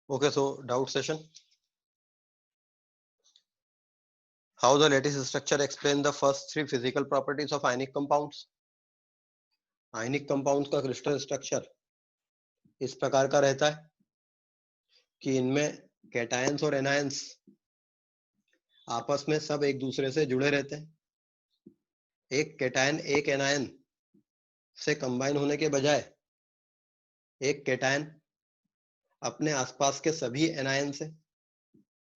Okay, so doubt session. How the lattice structure explain the first three physical properties of ionic compounds? Ionic compounds का crystal structure इस प्रकार का रहता है कि इनमें कैटायंस और एनायंस आपस में सब एक दूसरे से जुड़े रहते हैं। एक कैटायन एक एनायन से कंबाइन होने के बजाय एक कैटायन अपने आसपास के सभी एनायन से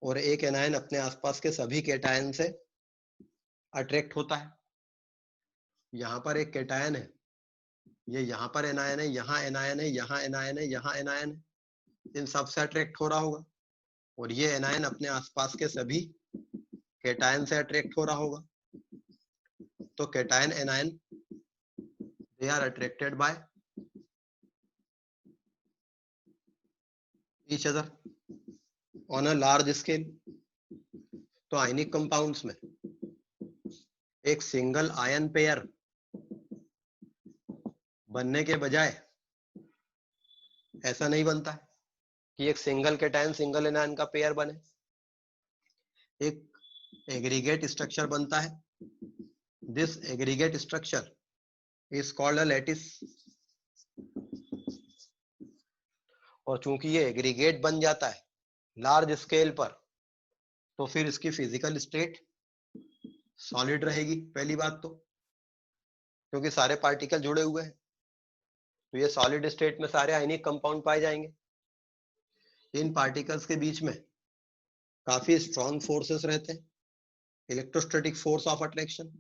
और एक एनायन अपने आसपास के सभी कैटायन से अट्रैक्ट होता है। यहाँ पर एक कैटायन है, ये यहाँ पर एनायन है, यहाँ एनायन है, यहाँ एनायन है, यहाँ एनायन है, इन सब से अट्रैक्ट हो रहा होगा। और ये एनायन अपने आसपास के सभी कैटायन से अट्रैक्ट हो रहा होगा। तो cation anion they are attracted by each other on a large scale. तो आयनिक कंपाउंड्स में एक सिंगल आयन पेयर बनने के बजाय ऐसा नहीं बनता है कि एक सिंगल कैटायन सिंगल एनायन का पेयर बने। एक एग्रीगेट स्ट्रक्चर बनता है। This aggregate structure is called a lattice. और चूंकि ये एग्रीगेट बन जाता है लार्ज स्केल पर, तो फिर इसकी फिजिकल स्टेट सॉलिड रहेगी। पहली बात तो क्योंकि सारे पार्टिकल जुड़े हुए हैं, तो ये सॉलिड स्टेट में सारे आयनिक कंपाउंड पाए जाएंगे। इन पार्टिकल्स के बीच में काफी स्ट्रॉन्ग फोर्सेस रहते हैं, इलेक्ट्रोस्टैटिक फोर्स ऑफ अट्रैक्शन,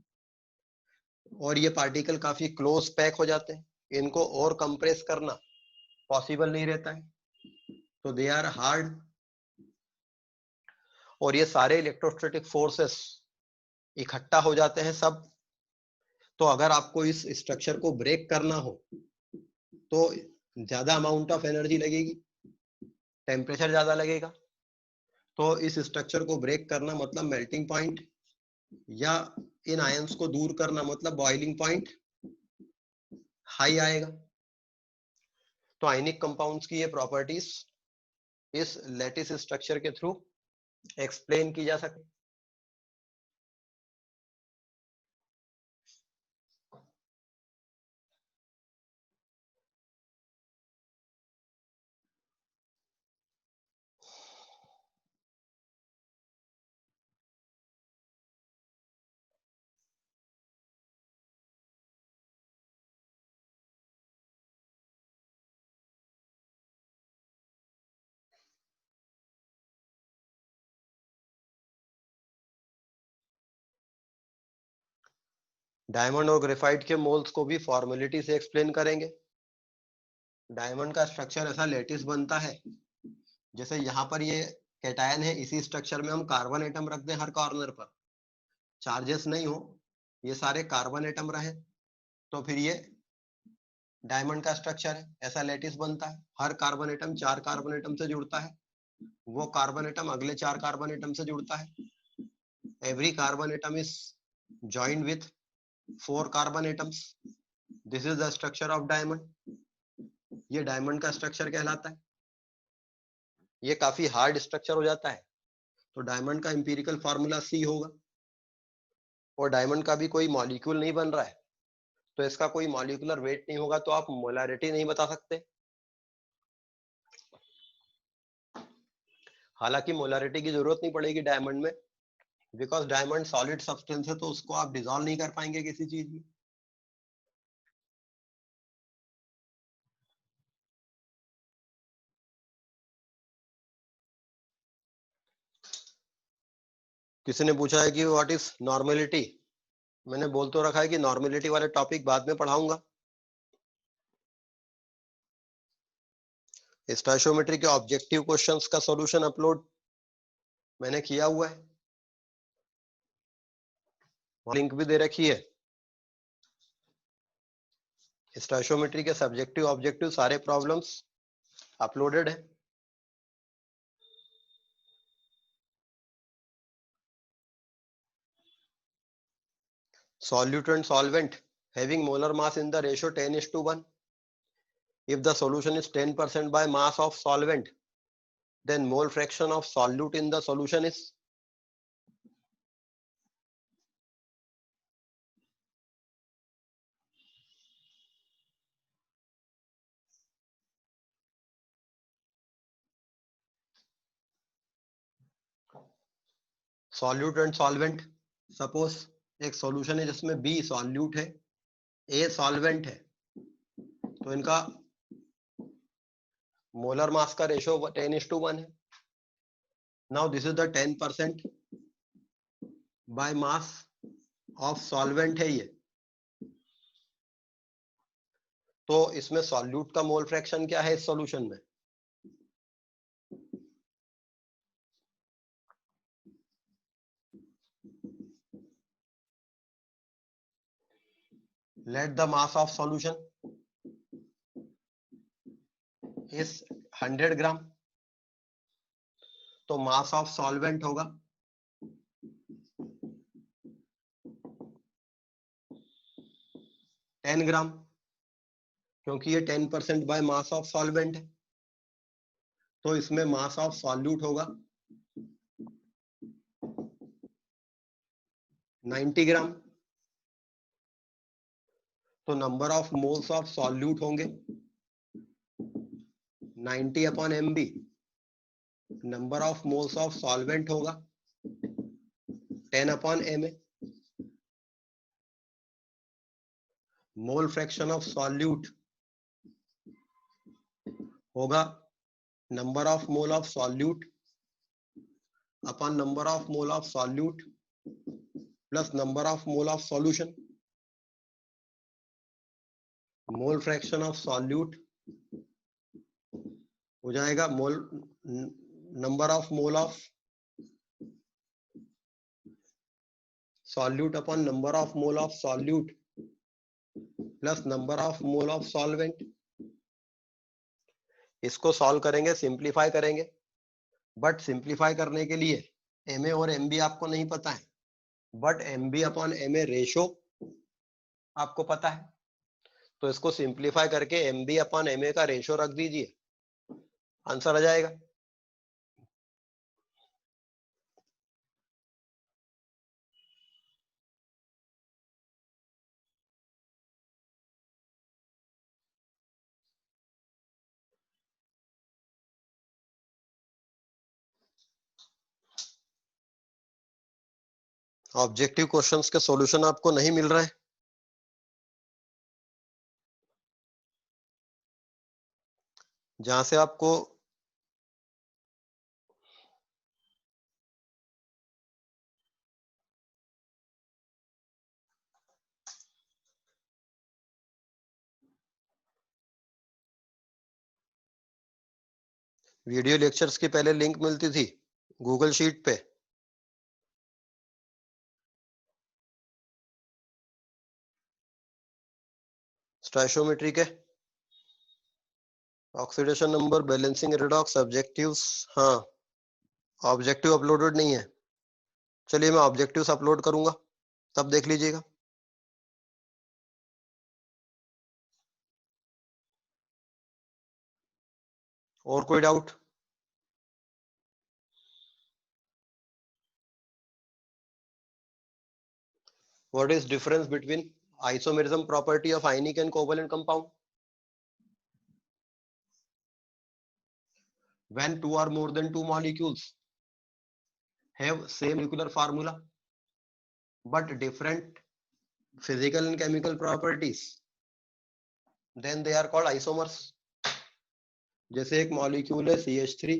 और ये पार्टिकल काफी क्लोज पैक हो जाते हैं। इनको और कंप्रेस करना पॉसिबल नहीं रहता है, तो दे आर हार्ड। और ये सारे इलेक्ट्रोस्टैटिक फोर्सेस इकट्ठा हो जाते हैं सब। तो अगर आपको इस स्ट्रक्चर को ब्रेक करना हो तो ज्यादा अमाउंट ऑफ एनर्जी लगेगी, टेम्परेचर ज्यादा लगेगा। तो इस स्ट्रक्चर को ब्रेक करना मतलब मेल्टिंग पॉइंट, या इन आयंस को दूर करना मतलब बॉइलिंग पॉइंट हाई आएगा। तो आयनिक कंपाउंड्स की ये प्रॉपर्टीज इस लैटिस स्ट्रक्चर के थ्रू एक्सप्लेन की जा सके। डायमंड और ग्रेफाइट के मोल्स को भी फॉर्मेलिटी से एक्सप्लेन करेंगे। डायमंड का स्ट्रक्चर ऐसा लेटिस बनता है, जैसे यहाँ पर ये कैटायन है, इसी स्ट्रक्चर में हम कार्बन एटम रख दें हर कॉर्नर पर, चार्जेस नहीं हो, ये सारे कार्बन एटम रहे, तो फिर ये डायमंड का स्ट्रक्चर है। ऐसा लेटिस बनता है। हर कार्बन एटम 4 कार्बन एटम से जुड़ता है, वो कार्बन एटम अगले 4 कार्बन एटम से जुड़ता है। Every carbon atom is joined with 4 carbon atoms. This is the structure of diamond. ये डायमंड का स्ट्रक्चर कहलाता है। ये काफी हार्ड स्ट्रक्चर हो जाता है, तो डायमंड का इंपीरिकल फार्मूला C होगा। और डायमंड का भी कोई मॉलिक्यूल नहीं बन रहा है, तो इसका कोई मॉलिक्यूलर वेट नहीं होगा, तो आप मोलैरिटी नहीं बता सकते। हालांकि मोलैरिटी की जरूरत नहीं पड़ेगी डायमंड में, बिकॉज डायमंड सॉलिड सब्सटेंस है, तो उसको आप डिसॉल्व नहीं कर पाएंगे किसी चीज में। किसी ने पूछा है कि व्हाट इज नॉर्मेलिटी। मैंने बोल तो रखा है कि नॉर्मेलिटी वाले टॉपिक बाद में पढ़ाऊंगा। स्टोइचियोमेट्री के ऑब्जेक्टिव क्वेश्चंस का सॉल्यूशन अपलोड मैंने किया हुआ है, लिंक भी दे रखी है। स्टोइचियोमेट्री के सब्जेक्टिव ऑब्जेक्टिव सारे प्रॉब्लम्स अपलोडेड है। solute and solvent having molar mass in the ratio 10:1. If the solution is 10% by mass of solvent, then mole fraction of solute in the solution is solute and solvent. Suppose एक solution है जिसमें B solute है, A solvent है, तो इनका molar mass का ratio 10:1 है. Now this is the 10% by mass of solvent है ये. तो इसमें सॉल्यूट का मोल फ्रैक्शन क्या है इस सॉल्यूशन में? Let the mass of solution is 100 ग्राम. तो मास ऑफ सॉल्वेंट होगा 10 ग्राम, क्योंकि ये 10% बाय मास ऑफ सॉल्वेंट है. तो इसमें मास ऑफ सॉल्यूट होगा 90 ग्राम. तो number of moles of solute होंगे 90/mb. Number of moles of solvent होगा 10/ma. Mole fraction of solute होगा number of mole of solute upon number of mole of solute plus number of mole of solution. Mole fraction of solute हो जाएगा mole number of mole of solute upon number of mole of solute plus number of mole of solvent. इसको solve करेंगे, simplify करेंगे, but simplify करने के लिए MA और MB आपको नहीं पता है, but MB upon MA ratio आपको पता है. तो इसको सिंप्लीफाई करके एमबी अपॉन एमए का रेशो रख दीजिए, आंसर आ जाएगा. ऑब्जेक्टिव क्वेश्चंस के सॉल्यूशन आपको नहीं मिल रहे हैं? जहां से आपको वीडियो लेक्चर्स की पहले लिंक मिलती थी गूगल शीट पे, स्टोइशियोमेट्री के oxidation number, balancing redox, objectives. हाँ, ऑब्जेक्टिव अपलोडेड नहीं है. चलिए मैं ऑब्जेक्टिव्स अपलोड करूंगा, तब देख लीजिएगा. और कोई doubt? What is difference between isomerism property of ionic and covalent compound? When two or more than two molecules have same molecular formula but different physical and chemical properties, then they are called isomers. जैसे एक molecule है CH3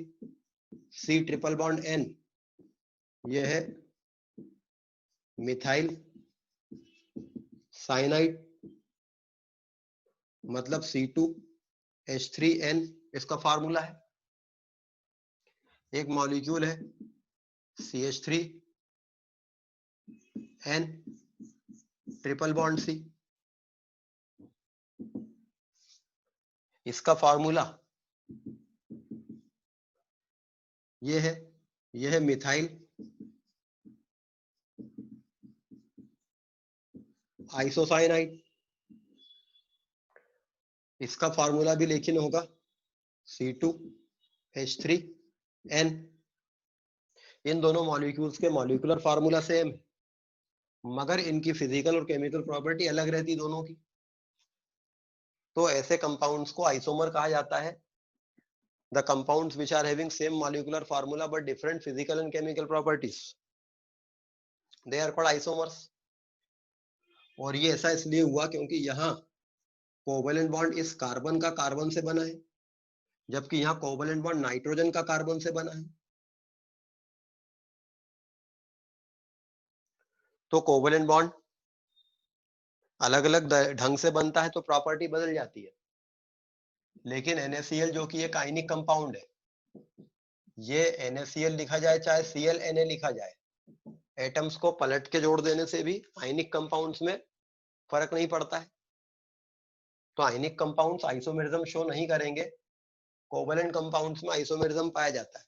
C triple bond N, ये है methyl cyanide, मतलब C2H3N इसका formula है. एक molecule है CH3N ट्रिपल बॉन्ड C, इसका फार्मूला ये है मिथाइल आइसोसाइनाइड. इसका फार्मूला भी लेकिन होगा C2H3 N। इन दोनों मॉलिक्यूल्स के मॉलिक्यूलर फार्मूला सेम है, मगर इनकी फिजिकल और केमिकल प्रॉपर्टी अलग रहती दोनों की। तो ऐसे कंपाउंड्स को आइसोमर कहा जाता है। The compounds which are having same molecular formula but different physical and chemical properties, they are called isomers. और ये ऐसा इसलिए हुआ क्योंकि यहाँ कोवैलेंट बॉन्ड इस कार्बन का कार्बन से बना है, जबकि यहाँ कोवैलेंट बॉन्ड नाइट्रोजन का कार्बन से बना है। तो कोवैलेंट बॉन्ड अलग अलग ढंग से बनता है तो प्रॉपर्टी बदल जाती है। लेकिन NaCl जो कि एक आयनिक कंपाउंड है, ये NaCl लिखा जाए चाहे ClNa लिखा जाए, एटम्स को पलट के जोड़ देने से भी आयनिक कंपाउंड्स में फर्क नहीं पड़ता है। तो आयनिक कंपाउंड्स आइसोमेरिज्म शो नहीं करेंगे, कोवैलेंट कंपाउंड्स में आइसोमेरिज्म पाया जाता है।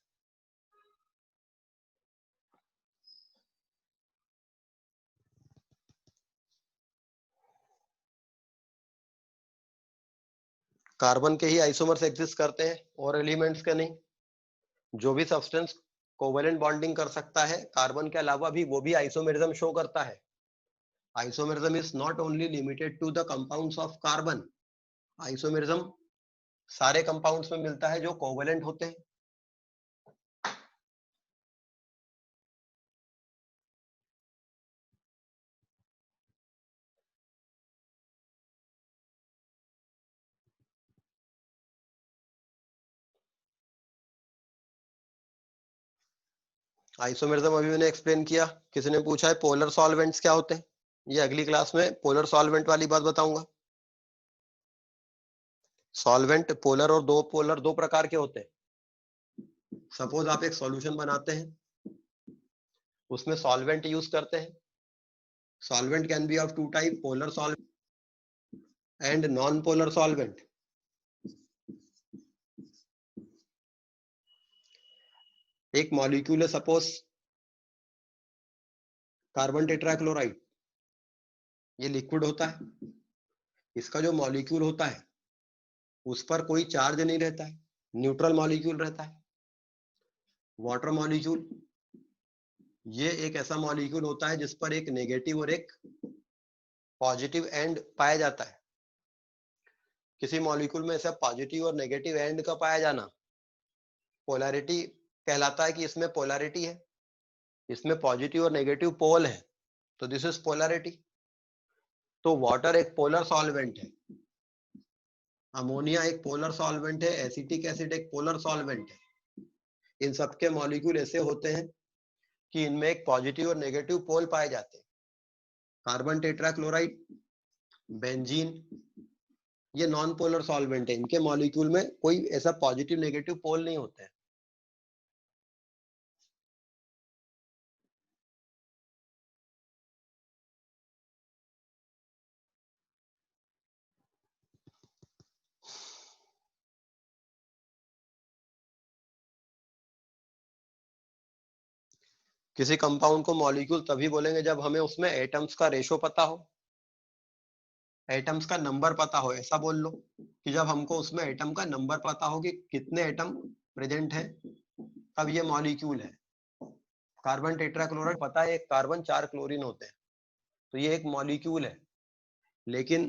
कार्बन के ही आइसोमर्स एग्जिस्ट करते हैं और एलिमेंट्स के नहीं। जो भी सब्सटेंस कोवैलेंट बॉन्डिंग कर सकता है कार्बन के अलावा भी, वो भी आइसोमेरिज्म शो करता है। Isomerism is not only limited to the compounds of carbon. Isomerism सारे कंपाउंड्स में मिलता है जो कोवैलेंट होते हैं। आइसोमेरिज्म अभी मैंने एक्सप्लेन किया। किसी ने पूछा है पोलर सॉल्वेंट्स क्या होते हैं, ये अगली क्लास में पोलर सॉल्वेंट वाली बात बताऊंगा। सॉल्वेंट पोलर और दो प्रकार के होते हैं। सपोज आप एक सॉल्यूशन बनाते हैं, उसमें सॉल्वेंट यूज करते हैं। Solvent can be of two type, polar solvent and non polar solvent. एक मॉलिक्यूल है सपोज कार्बन टेट्राक्लोराइड, ये लिक्विड होता है। इसका जो मॉलिक्यूल होता है उस पर कोई चार्ज नहीं रहता है, न्यूट्रल मॉलिक्यूल रहता है। वाटर मॉलिक्यूल ये एक ऐसा मॉलिक्यूल होता है जिस पर एक नेगेटिव और एक पॉजिटिव एंड पाया जाता है। किसी मॉलिक्यूल में ऐसा पॉजिटिव और नेगेटिव एंड का पाया जाना पोलैरिटी कहलाता है कि इसमें पोलैरिटी है, इसमें पॉजिटिव और नेगेटिव पोल है, तो दिस इज पोलैरिटी। तो वाटर एक पोलर सॉल्वेंट है, अमोनिया एक पोलर सॉल्वेंट है, एसिटिक एसिड एक पोलर सॉल्वेंट है। इन सबके मॉलिक्यूल ऐसे होते हैं कि इनमें एक पॉजिटिव और नेगेटिव पोल पाए जाते हैं। कार्बन टेट्राक्लोराइड, बेंजीन, ये नॉन पोलर सॉल्वेंट है, इनके मॉलिक्यूल में कोई ऐसा पॉजिटिव नेगेटिव पोल नहीं होते हैं। किसी कंपाउंड को मॉलिक्यूल तभी बोलेंगे जब हमें उसमें एटम्स का रेशो पता हो, एटम्स का नंबर पता हो। ऐसा बोल लो कि जब हमको उसमें एटम का नंबर पता हो कि कितने एटम प्रेजेंट है, तब ये मॉलिक्यूल है। कार्बन टेट्राक्लोराइड पता है एक कार्बन 4 क्लोरीन होते हैं, तो ये एक मॉलिक्यूल है। लेकिन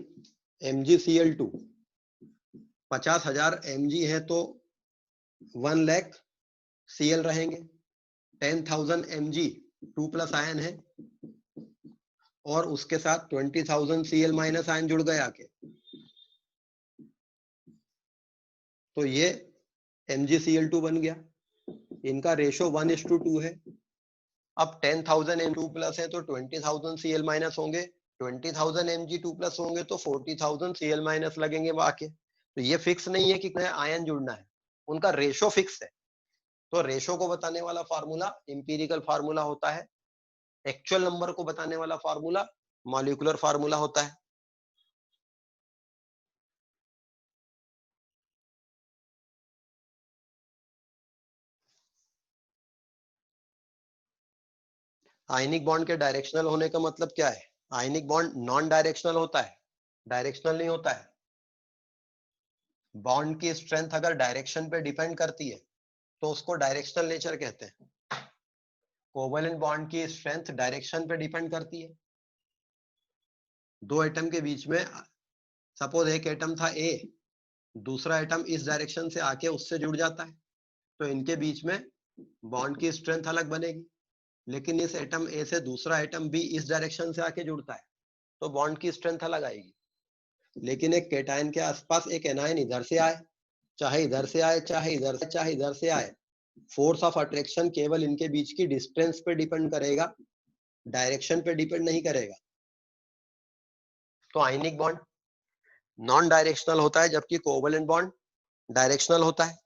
MgCl2 50,000 mg है तो 1 लाख Cl रहेंगे। 10,000 mg 2+ आयन है और उसके साथ 20,000 Cl- आयन जुड़ गए आके, तो ये MgCl2 बन गया। इनका रेशो 1:2 है। अब 10,000 Mg2+ है तो 20,000 Cl- होंगे, 20,000 Mg2+ होंगे तो 40,000 Cl- लगेंगे आके। तो ये फिक्स नहीं है कि आयन जुड़ना है, उनका रेशो फिक्स है। तो रेशो को बताने वाला फार्मूला इंपीरिकल फार्मूला होता है, एक्चुअल नंबर को बताने वाला फार्मूला मॉलिक्यूलर फार्मूला होता है। आयनिक बॉन्ड के डायरेक्शनल होने का मतलब क्या है? आयनिक बॉन्ड नॉन डायरेक्शनल होता है, डायरेक्शनल नहीं होता है। बॉन्ड की स्ट्रेंथ अगर डायरेक्शन पे डिपेंड करती है तो उसको डायरेक्शनल नेचर कहते हैं। कोवेलेंट बॉन्ड की स्ट्रेंथ डायरेक्शन पे डिपेंड करती है। दो एटम के बीच में, सपोज एक एटम था ए, दूसरा एटम इस डायरेक्शन से आके उससे जुड़ जाता है, तो इनके बीच में बॉन्ड की स्ट्रेंथ अलग बनेगी। लेकिन इस एटम ए से दूसरा एटम बी इस डायरेक्शन से आके जुड़ता है, तो बॉन्ड की स्ट्रेंथ अलग आएगी। लेकिन एक कैटायन के आसपास एक एनायन इधर से आए, चाहे इधर से आए, चाहे इधर से, चाहे इधर से आए, फोर्स ऑफ अट्रैक्शन केवल इनके बीच की डिस्टेंस पे डिपेंड करेगा, डायरेक्शन पे डिपेंड नहीं करेगा। तो आयनिक बॉन्ड नॉन डायरेक्शनल होता है, जबकि कोवेलेंट बॉन्ड डायरेक्शनल होता है।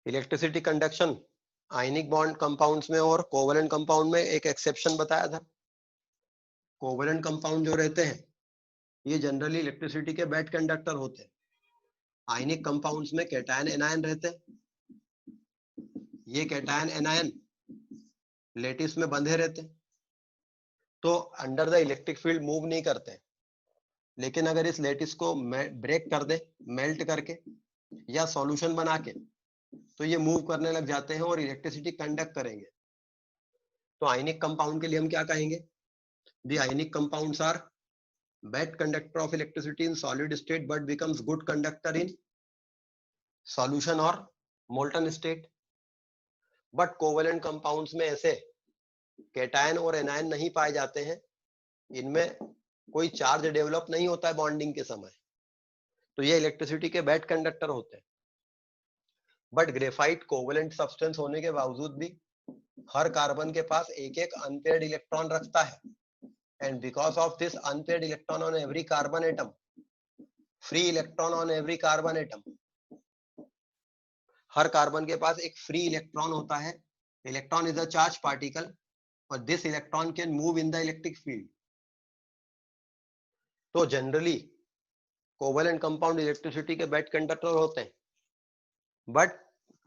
Electricity conduction ionic bond compounds में और कोवेलेंट कंपाउंड में एक एक्सेप्शन बताया था। कोवेलेंट कंपाउंड जो रहते हैं ये जनरली इलेक्ट्रिसिटी के बैड कंडक्टर होते हैं। आयनिक कंपाउंड्स में कैटायन एनायन रहते हैं। ये कैटायन एनायन लेटिस में बंधे रहते हैं, तो under the electric field move नहीं करते। लेकिन अगर इस लेटिस को ब्रेक कर दे मेल्ट करके या सॉल्यूशन बना के, तो ये मूव करने लग जाते हैं और इलेक्ट्रिसिटी कंडक्ट करेंगे। तो आयनिक कंपाउंड के लिए हम क्या कहेंगे? The ionic compounds are bad conductor of electricity in solid state but becomes good conductor in solution or molten state. But covalent compounds में ऐसे कैटायन और एनायन नहीं पाए जाते हैं, इनमें कोई चार्ज डेवलप नहीं होता है बॉन्डिंग के समय, तो ये इलेक्ट्रिसिटी के बैड कंडक्टर होते हैं। बट ग्रेफाइट कोवेलेंट सब्सटेंस होने के बावजूद भी हर कार्बन के पास एक एक अनपेयर्ड इलेक्ट्रॉन रखता है, and because of this unpaired electron on every carbon atom, free electron on every carbon atom, हर कार्बन के पास एक फ्री इलेक्ट्रॉन होता है। Electron is a charge particle और this electron can move in the electric field. तो generally covalent compound electricity के bad conductor होते हैं, but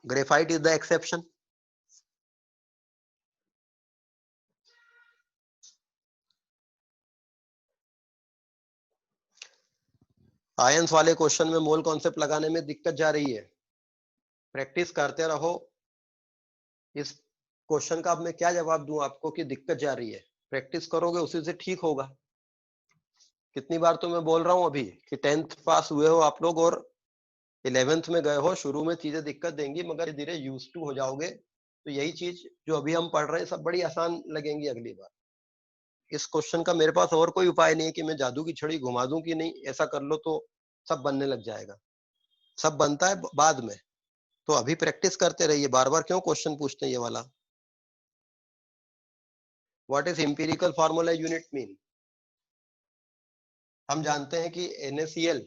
graphite is the exception. Ions वाले क्वेश्चन में मोल कॉन्सेप्ट लगाने में दिक्कत जा रही है, प्रैक्टिस करते रहो। इस क्वेश्चन का अब मैं क्या जवाब दूं आपको कि दिक्कत जा रही है? प्रैक्टिस करोगे उसी से ठीक होगा। कितनी बार तो मैं बोल रहा हूं अभी कि 10th पास हुए हो आप लोग और 11th में गए हो, शुरू में चीजें दिक्कत देंगी, मगर धीरे यूज टू हो जाओगे तो यही चीज जो अभी हम पढ़ रहे हैं सब बड़ी आसान लगेंगी अगली बार। इस क्वेश्चन का मेरे पास और कोई उपाय नहीं है कि मैं जादू की छड़ी घुमा दूं कि नहीं ऐसा कर लो तो सब बनने लग जाएगा। सब बनता है बाद में, तो अभी प्रैक्टिस करते रहिए। बार बार क्यों क्वेश्चन पूछते हैं ये वाला? What is empirical formula unit mean? हम जानते हैं कि NaCl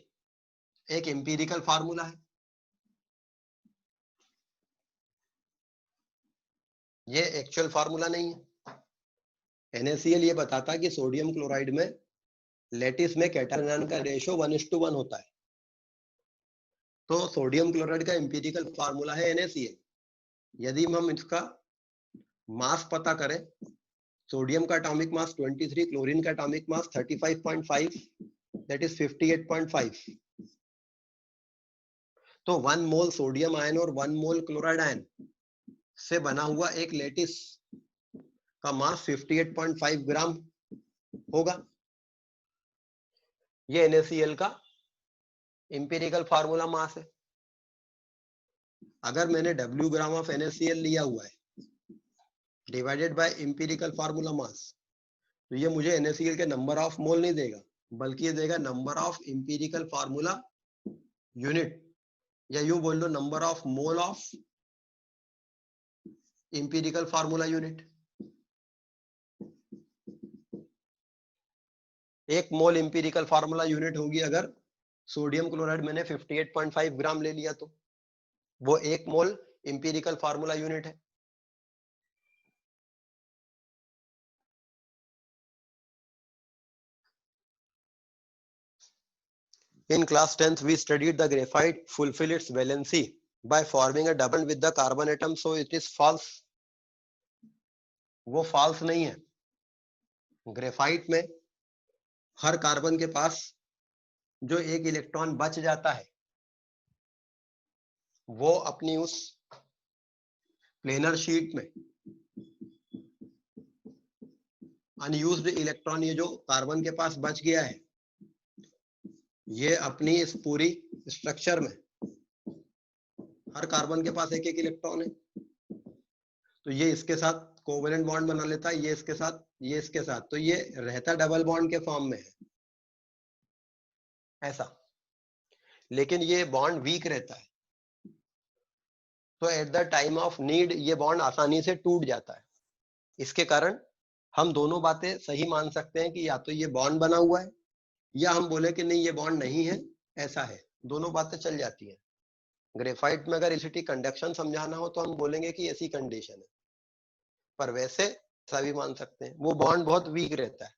एक एम्पिरिकल फार्मूला है, ये एक्चुअल फार्मूला नहीं है। NaCl ये बताता है कि सोडियम क्लोराइड में लेटिस में कैटायन आयन का रेशियो 1:1 होता है। तो सोडियम क्लोराइड का एम्पिरिकल फार्मूला है NaCl। यदि हम इसका मास पता करें, सोडियम का एटॉमिक मास 23, क्लोरीन का एटॉमिक मास 35.5, दैट इज 58.5। तो 1 मोल सोडियम आयन और 1 मोल क्लोराइड आयन से बना हुआ एक लेटिस का मास 58.5 ग्राम होगा। ये NaCl का एम्पिरिकल फार्मूला मास है। अगर मैंने W ग्राम ऑफ NaCl लिया हुआ है divided by empirical formula mass, तो ये मुझे NaCl के नंबर ऑफ मोल नहीं देगा, बल्कि ये देगा number of empirical formula unit, या यूं बोल लो number of mole of empirical formula unit. एक मोल एम्पिरिकल फार्मूला यूनिट होगी अगर सोडियम क्लोराइड मैंने 58.5 ग्राम ले लिया, तो वो एक मोल एम्पिरिकल फार्मूला यूनिट है। In class 10th, we studied the graphite fulfill its valency by forming a double with the carbon atom, so it is false. वो फॉल्स नहीं है। ग्रेफाइट में हर कार्बन के पास जो एक इलेक्ट्रॉन बच जाता है वो अपनी उस प्लेनर शीट में अनयूज्ड इलेक्ट्रॉन, ये जो कार्बन के पास बच गया है, ये अपनी इस पूरी स्ट्रक्चर में हर कार्बन के पास एक एक इलेक्ट्रॉन है, तो ये इसके साथ कोवेलेंट बॉन्ड बना लेता है, ये इसके साथ, ये इसके साथ, तो ये रहता डबल बॉन्ड के फॉर्म में है ऐसा। लेकिन ये बॉन्ड वीक रहता है, तो at the time of need ये बॉन्ड आसानी से टूट जाता है। इसके कारण हम दोनों बातें सही मान सकते हैं कि या तो ये बॉन्ड बना हुआ है या हम बोले कि नहीं ये बॉन्ड नहीं है, ऐसा है। दोनों बातें चल जाती हैं। ग्रेफाइट में अगर इलेक्ट्रिसिटी कंडक्शन समझाना हो तो हम बोलेंगे कि ऐसी कंडीशन है, पर वैसे ऐसा भी मान सकते हैं वो बॉन्ड बहुत वीक रहता है।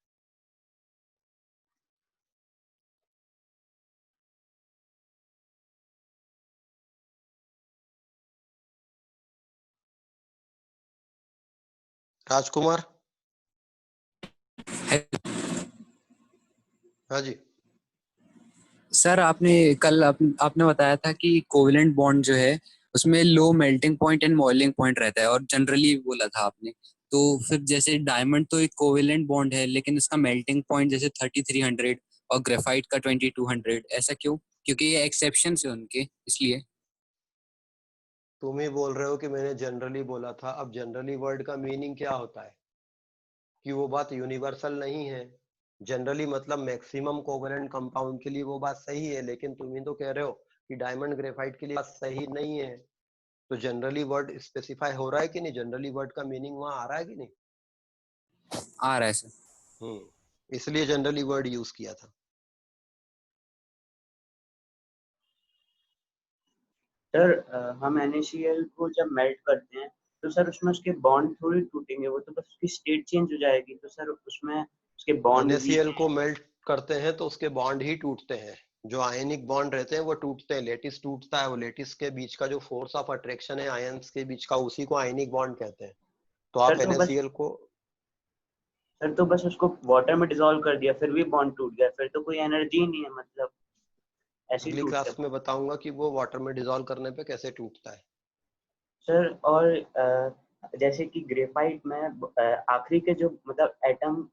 राजकुमार। हाँ जी। सर आपने बताया था कि कोवेलेंट बॉन्ड जो है उसमें low melting point and boiling point रहता है, और जनरली बोला था आपने। तो फिर जैसे डायमंड तो एक कोवेलेंट बॉन्ड है, लेकिन इसका मेल्टिंग पॉइंट जैसे 3300 और ग्रेफाइट का 2200, ऐसा क्यों? क्योंकि ये एक्सेप्शन है उनके, इसलिए। तुम ही बोल रहे हो कि मैंने जनरली बोला था। अब जनरली वर्ड का मीनिंग क्या होता है कि वो बात यूनिवर्सल नहीं है। जनरली मतलब मैक्सिमम कोवेलेंट कंपाउंड के लिए वो बात सही है, लेकिन तुम ही तो कह रहे हो कि डायमंड ग्रेफाइट के लिए बात सही नहीं है। तो जनरली वर्ड स्पेसिफाई हो रहा है कि नहीं, जनरली वर्ड का मीनिंग वहां आ रहा है कि नहीं? आ रहा है सर। इसलिए जनरली वर्ड यूज किया था। सर हम NaCl को जब मेल्ट करते हैं तो सर उसमें उसके बॉन्ड थोड़ी टूटेंगे, वो तो बस उसकी स्टेट चेंज हो जाएगी। तो सर उसमें उसके बॉन्ड NaCl को मेल्ट करते हैं तो उसके बॉन्ड ही टूटते हैं। जो आयनिक बॉन्ड रहते हैं वो टूटते हैं, लेटिस टूटता है, वो लेटिस के बीच का जो फोर्स ऑफ अट्रैक्शन है आयंस के बीच का, उसी को आयनिक बॉन्ड कहते हैं। तो आप NaCl को सर तो बस उसको वाटर में डिसॉल्व कर दिया फिर भी बॉन्ड टूट गया, फिर तो कोई एनर्जी नहीं है, मतलब ऐसे ही अगली टूट क्लास गया। में बताऊंगा कि वो वाटर में डिसॉल्व करने पे कैसे टूटता है। सर और जैसे कि ग्रेफाइट में आखिरी के जो मतलब एटम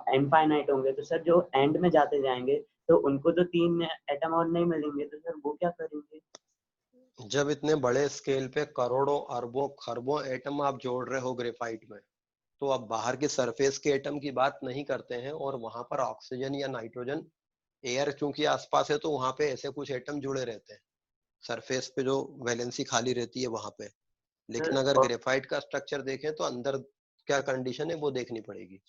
इनफाइनाइट होंगे, तो सर जो एंड में जाते जाएंगे तो उनको तो 3 एटम और नहीं मिलेंगे, तो सर वो क्या करेंगे? जब इतने बड़े स्केल पे करोड़ों अरबों खरबों एटम आप जोड़ रहे हो ग्रेफाइट में, तो आप बाहर के सरफेस के एटम की बात नहीं करते हैं, और वहां पर ऑक्सीजन या नाइट्रोजन एयर चूंकि आसपास है तो वहां पे ऐसे कुछ एटम जुड़े रहते हैं सरफेस पे, जो वैलेंसी खाली रहती है वहां पे। लेकिन सर अगर और ग्रेफाइट का स्ट्रक्चर देखें तो अंदर क्या कंडीशन है वो देखनी पड़ेगी।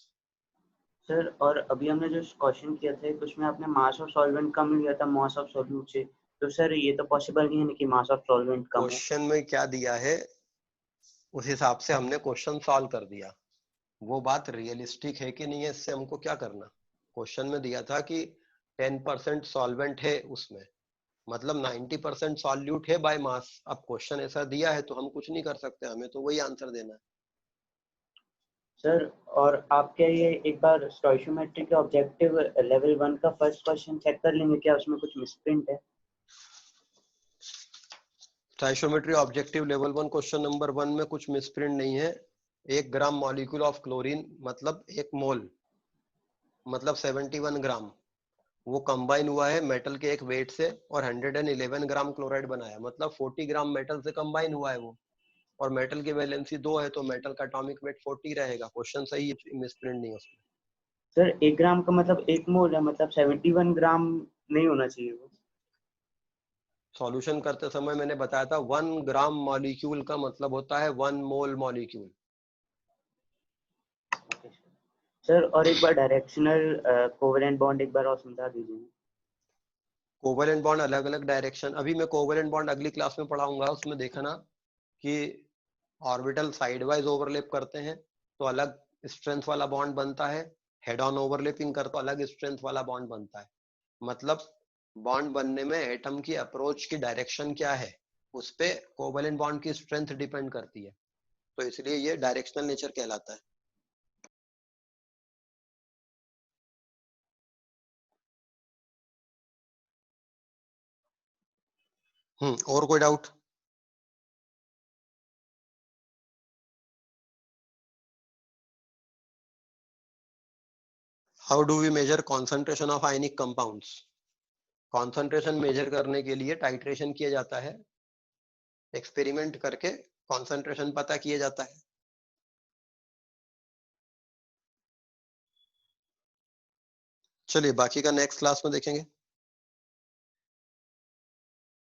सर और अभी हमने जो क्वेश्चन किया था उसमें आपने मास ऑफ सॉल्वेंट कम लिया था मास ऑफ सॉल्यूट से, तो सर ये तो पॉसिबल नहीं है ना कि मास ऑफ सॉल्वेंट कम हो। क्वेश्चन में क्या दिया है उस हिसाब से हमने क्वेश्चन सॉल्व कर दिया। वो बात रियलिस्टिक है कि नहीं है इससे हमको क्या करना। क्वेश्चन में दिया था कि 10% सॉल्वेंट है उसमें, मतलब 90% सॉल्यूट है बाय मास। अब क्वेश्चन ऐसा दिया है तो हम कुछ नहीं कर सकते, हमें तो वही आंसर देना है। सर और आप क्या ये एक बार स्टोइशियोमेट्री के ऑब्जेक्टिव लेवल 1 का फर्स्ट क्वेश्चन चेक कर लेंगे, क्या उसमें कुछ मिसप्रिंट है? Stoichiometry objective level 1 question number 1 में कुछ मिसप्रिंट नहीं है। 1 ग्राम मॉलिक्यूल ऑफ क्लोरीन मतलब 1 मोल मतलब 71 ग्राम, वो कंबाइन हुआ है मेटल के एक वेट से, और 111 ग्राम क्लोराइड बनाया, मतलब 40 ग्राम मेटल से कंबाइन हुआ है वो। और मेटल की वैलेंसी 2 है तो मेटल का एटॉमिक वेट 40 रहेगा। क्वेश्चन सही है, मिसप्रिंट नहीं है उसमें। सर 1 ग्राम का मतलब 1 मोल है, मतलब 71 ग्राम नहीं होना चाहिए वो। सॉल्यूशन करते समय मैंने बताया था 1 ग्राम मॉलिक्यूल का मतलब होता है 1 मोल मॉलिक्यूल। सर और एक बार डायरेक्शनल कोवेलेंट बॉन्ड एक बार और समझा दीजिए। कोवेलेंट बॉन्ड अलग अलग डायरेक्शन, अभी मैं कोवेलेंट बॉन्ड अगली क्लास में पढ़ाऊंगा, उसमें देखना कि ऑर्बिटल साइडवाइज ओवरलैप करते हैं तो अलग स्ट्रेंथ वाला बॉन्ड बनता है, हेड ऑन ओवरलैपिंग करते तो अलग स्ट्रेंथ वाला बॉन्ड बनता है। मतलब बॉन्ड बनने में एटम की अप्रोच की डायरेक्शन क्या है उस पे कोवेलेंट बॉन्ड की स्ट्रेंथ डिपेंड करती है, तो इसलिए ये डायरेक्शनल नेचर कहलाता है। और कोई doubt? How do we measure concentration of ionic compounds? Concentration measure करने के लिए टाइट्रेशन किया जाता है, एक्सपेरिमेंट करके कॉन्सेंट्रेशन पता किया जाता है। चलिए बाकी का नेक्स्ट क्लास में देखेंगे।